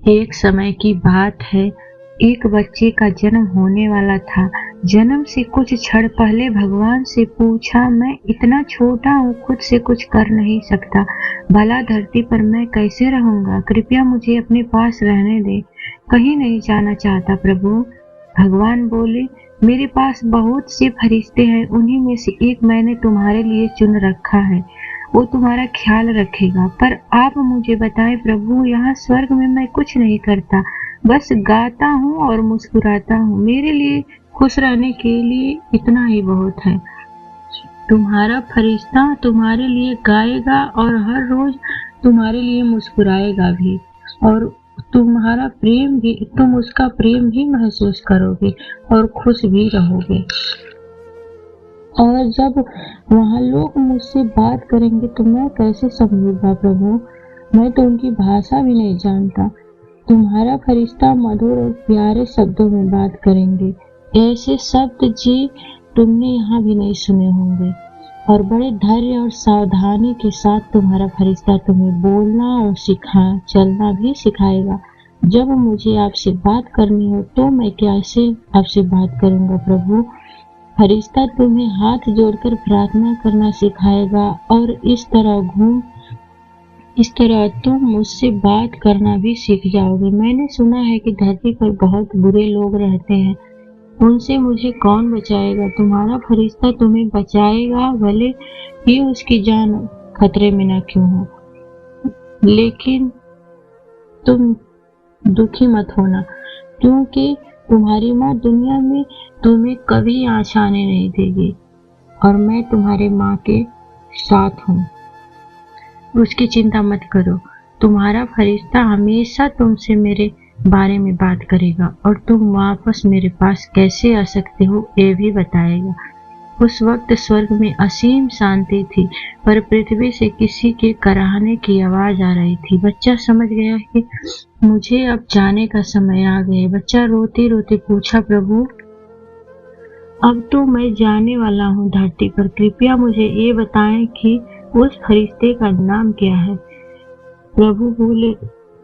एक समय की बात है, एक बच्चे का जन्म होने वाला था। जन्म से कुछ क्षण पहले भगवान से पूछा, मैं इतना छोटा हूँ, खुद से कुछ कर नहीं सकता, भला धरती पर मैं कैसे रहूंगा? कृपया मुझे अपने पास रहने दे, कहीं नहीं जाना चाहता प्रभु। भगवान बोले, मेरे पास बहुत से फरिश्ते हैं, उन्हीं में से एक मैंने तुम्हारे लिए चुन रखा है, वो तुम्हारा ख्याल रखेगा। पर आप मुझे बताएं प्रभु, यहाँ स्वर्ग में मैं कुछ नहीं करता, बस गाता हूँ और मुस्कुराता हूँ। मेरे लिए खुश रहने के लिए इतना ही बहुत है। तुम्हारा फरिश्ता तुम्हारे लिए गाएगा और हर रोज तुम्हारे लिए मुस्कुराएगा भी, और तुम्हारा प्रेम भी, तुम उसका प्रेम भी महसूस करोगे और खुश भी रहोगे। और जब वहाँ लोग मुझसे बात करेंगे तो मैं कैसे समझूंगा प्रभु? मैं तो उनकी भाषा भी नहीं जानता। तुम्हारा फरिश्ता मधुर और प्यारे शब्दों में बात करेंगे, ऐसे शब्द जी तुमने यहाँ भी नहीं सुने होंगे। और बड़े धैर्य और सावधानी के साथ तुम्हारा फरिश्ता तुम्हें बोलना और चलना भी सिखाएगा। जब मुझे आपसे बात करनी हो तो मैं कैसे आपसे बात करूंगा प्रभु? फरिश्ता तुम्हें हाथ जोड़कर प्रार्थना करना सिखाएगा, और इस तरह तुम मुझसे बात करना भी सीख जाओगे। मैंने सुना है कि धरती पर बहुत बुरे लोग रहते हैं, उनसे मुझे कौन बचाएगा? तुम्हारा फरिश्ता तुम्हें बचाएगा, भले ही उसकी जान खतरे में न क्यों हो। लेकिन तुम दुखी मत होना, क्योंकि तुम्हारी माँ दुनिया में तुम्हें कभी आँच आने नहीं देगी, और मैं तुम्हारे माँ के साथ हूँ। उसकी चिंता मत करो। तुम्हारा फरिश्ता हमेशा तुमसे मेरे बारे में बात करेगा, और तुम वापस मेरे पास कैसे आ सकते हो ये भी बताएगा। उस वक्त स्वर्ग में असीम शांति थी, पर पृथ्वी से किसी के कराहने की आवाज आ रही थी। बच्चा समझ गया कि मुझे अब जाने का समय आ गया। बच्चा रोते रोते पूछा, प्रभु अब तो मैं जाने वाला हूँ धरती पर, कृपया मुझे ये बताएं कि उस फरिश्ते का नाम क्या है? प्रभु बोले,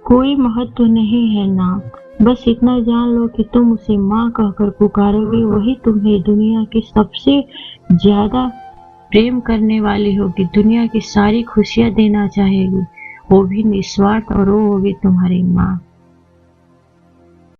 कोई महत्व नहीं है नाम, बस इतना जान लो कि तुम उसे माँ कहकर पुकारोगे, वही तुम्हें दुनिया की सबसे ज्यादा प्रेम करने वाली होगी, दुनिया की सारी खुशियाँ देना चाहेगी, वो भी निस्वार्थ, और वो होगी तुम्हारी माँ।